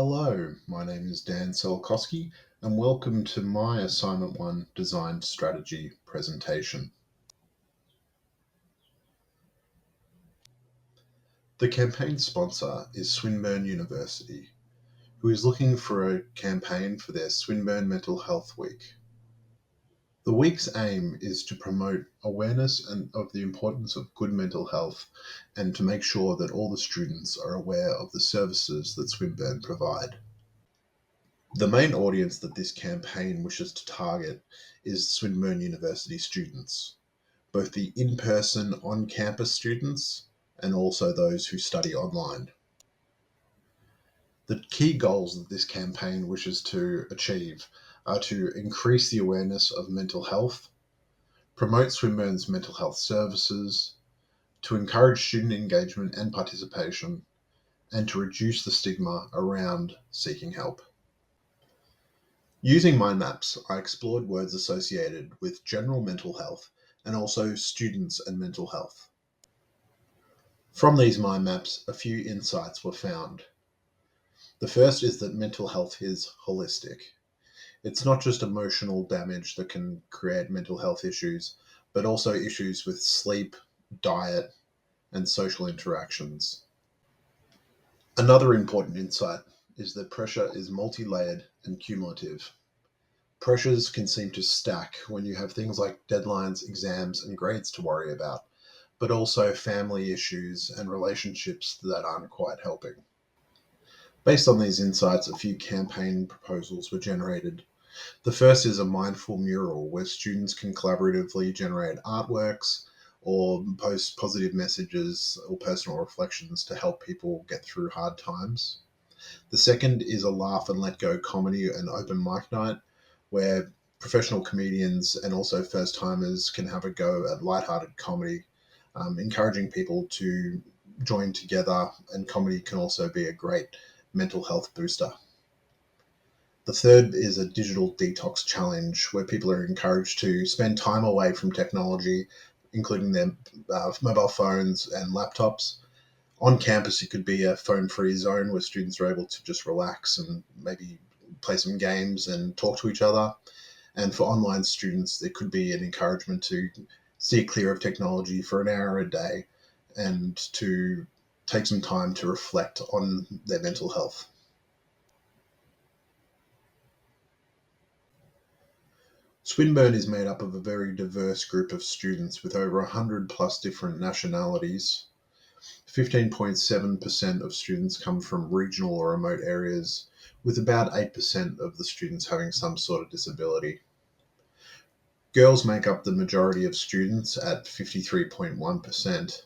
Hello, my name is Dan Salkowski, and welcome to my Assignment 1 Design Strategy presentation. The campaign sponsor is Swinburne University, who is looking for a campaign for their Swinburne Mental Health Week. The week's aim is to promote awareness of the importance of good mental health and to make sure that all the students are aware of the services that Swinburne provide. The main audience that this campaign wishes to target is Swinburne University students, both the in-person on-campus students and also those who study online. The key goals that this campaign wishes to achieve are to increase the awareness of mental health, promote Swinburne's mental health services, to encourage student engagement and participation, and to reduce the stigma around seeking help. Using mind maps, I explored words associated with general mental health and also students and mental health. From these mind maps, a few insights were found. The first is that mental health is holistic. It's not just emotional damage that can create mental health issues, but also issues with sleep, diet, and social interactions. Another important insight is that pressure is multi-layered and cumulative. Pressures can seem to stack when you have things like deadlines, exams, and grades to worry about, but also family issues and relationships that aren't quite helping. Based on these insights, a few campaign proposals were generated. The first is a mindful mural where students can collaboratively generate artworks or post positive messages or personal reflections to help people get through hard times. The second is a laugh and let go comedy and open mic night, where professional comedians and also first timers can have a go at lighthearted comedy, encouraging people to join together, and comedy can also be a great mental health booster. The third is a digital detox challenge where people are encouraged to spend time away from technology, including their mobile phones and laptops. On campus, it could be a phone-free zone where students are able to just relax and maybe play some games and talk to each other. And for online students, it could be an encouragement to steer clear of technology for an hour a day and to take some time to reflect on their mental health. Swinburne is made up of a very diverse group of students with over 100 plus different nationalities. 15.7% of students come from regional or remote areas, with about 8% of the students having some sort of disability. Girls make up the majority of students at 53.1%,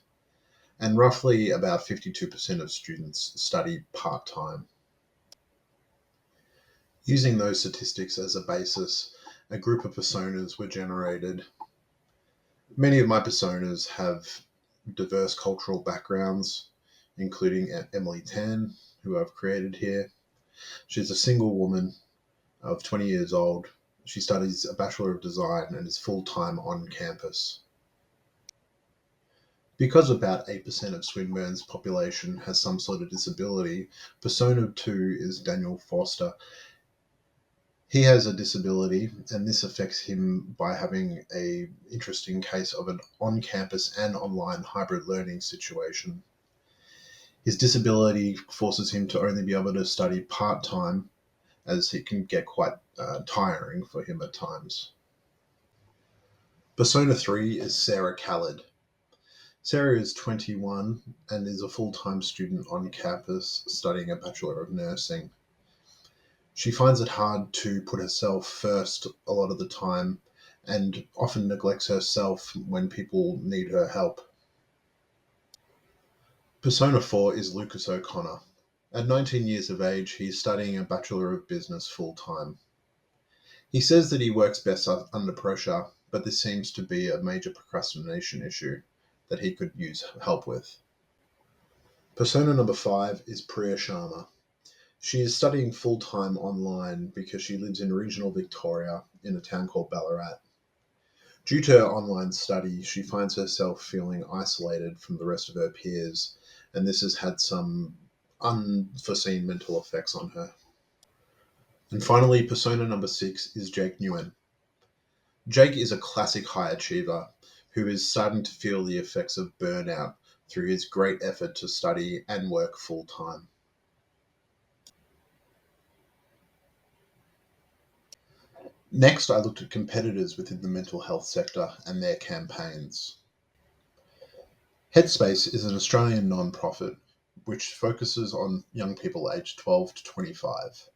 and roughly about 52% of students study part-time. Using those statistics as a basis, a group of personas were generated. Many of my personas have diverse cultural backgrounds, including Emily Tan, who I've created here. She's a single woman of 20 years old. She studies a Bachelor of Design and is full-time on campus. Because about 8% of Swinburne's population has some sort of disability, Persona 2 is Daniel Foster. He has a disability, and this affects him by having an interesting case of an on-campus and online hybrid learning situation. His disability forces him to only be able to study part-time, as it can get quite tiring for him at times. Persona 3 is Sarah Khaled. Sarah is 21 and is a full-time student on campus studying a Bachelor of Nursing. She finds it hard to put herself first a lot of the time and often neglects herself when people need her help. Persona 4 is Lucas O'Connor. At 19 years of age, he is studying a Bachelor of Business full-time. He says that he works best under pressure, but this seems to be a major procrastination issue that he could use help with. Persona number 5 is Priya Sharma. She is studying full-time online because she lives in regional Victoria in a town called Ballarat. Due to her online study, she finds herself feeling isolated from the rest of her peers, and this has had some unforeseen mental effects on her. And finally, persona number 6 is Jake Nguyen. Jake is a classic high achiever who is starting to feel the effects of burnout through his great effort to study and work full time. Next, I looked at competitors within the mental health sector and their campaigns. Headspace is an Australian non-profit which focuses on young people aged 12 to 25.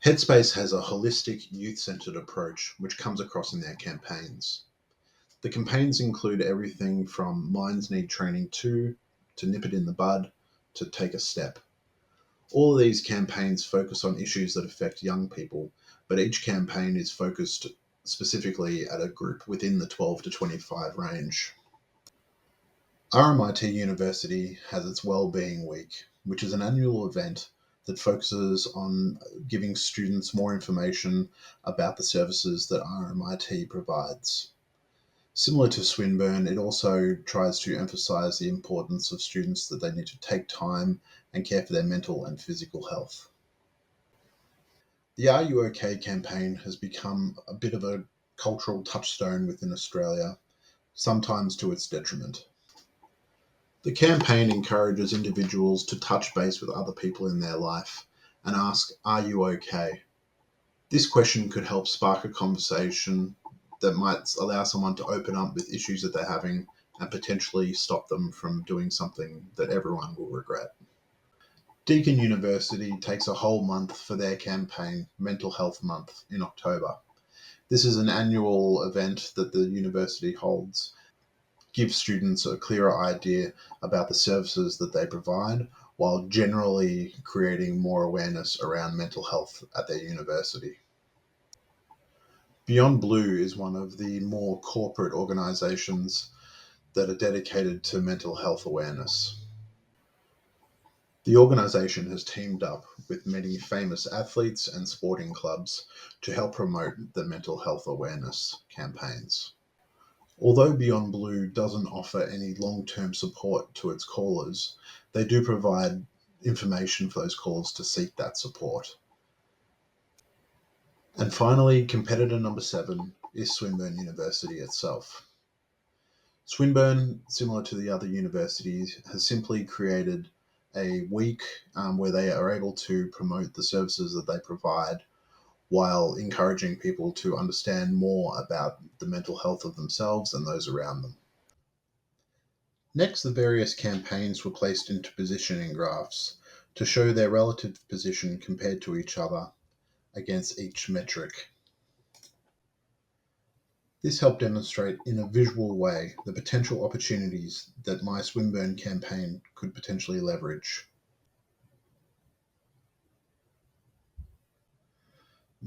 Headspace has a holistic, youth-centered approach which comes across in their campaigns. The campaigns include everything from Minds Need Training 2 to Nip It in the Bud to Take a Step. All of these campaigns focus on issues that affect young people, but each campaign is focused specifically at a group within the 12 to 25 range. RMIT University has its Wellbeing Week, which is an annual event that focuses on giving students more information about the services that RMIT provides. Similar to Swinburne, it also tries to emphasise the importance of students that they need to take time and care for their mental and physical health. The Are You OK campaign has become a bit of a cultural touchstone within Australia, sometimes to its detriment. The campaign encourages individuals to touch base with other people in their life and ask, "Are you okay?" This question could help spark a conversation that might allow someone to open up with issues that they're having and potentially stop them from doing something that everyone will regret. Deakin University takes a whole month for their campaign, Mental Health Month, in October. This is an annual event that the university holds, gives students a clearer idea about the services that they provide, while generally creating more awareness around mental health at their university. Beyond Blue is one of the more corporate organisations that are dedicated to mental health awareness. The organisation has teamed up with many famous athletes and sporting clubs to help promote the mental health awareness campaigns. Although Beyond Blue doesn't offer any long-term support to its callers, they do provide information for those callers to seek that support. And finally, competitor number 7 is Swinburne University itself. Swinburne, similar to the other universities, has simply created a week where they are able to promote the services that they provide while encouraging people to understand more about the mental health of themselves and those around them. Next, the various campaigns were placed into positioning graphs to show their relative position compared to each other against each metric. This helped demonstrate in a visual way the potential opportunities that my Swinburne campaign could potentially leverage.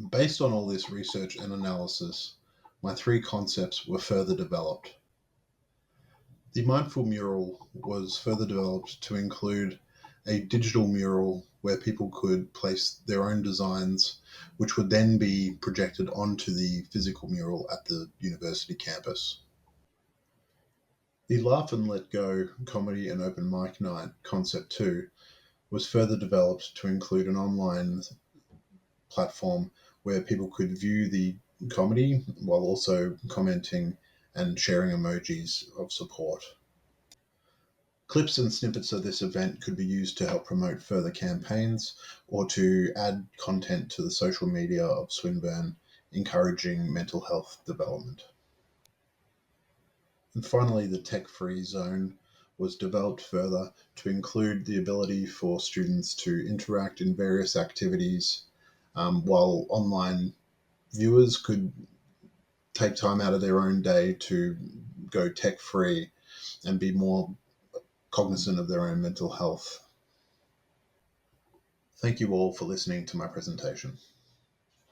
Based on all this research and analysis, my 3 concepts were further developed. The mindful mural was further developed to include a digital mural where people could place their own designs, which would then be projected onto the physical mural at the university campus. The Laugh and Let Go comedy and open mic night concept 2 was further developed to include an online platform where people could view the comedy while also commenting and sharing emojis of support. Clips and snippets of this event could be used to help promote further campaigns or to add content to the social media of Swinburne, encouraging mental health development. And finally, the tech-free zone was developed further to include the ability for students to interact in various activities, while online viewers could take time out of their own day to go tech-free and be more cognizant of their own mental health. Thank you all for listening to my presentation.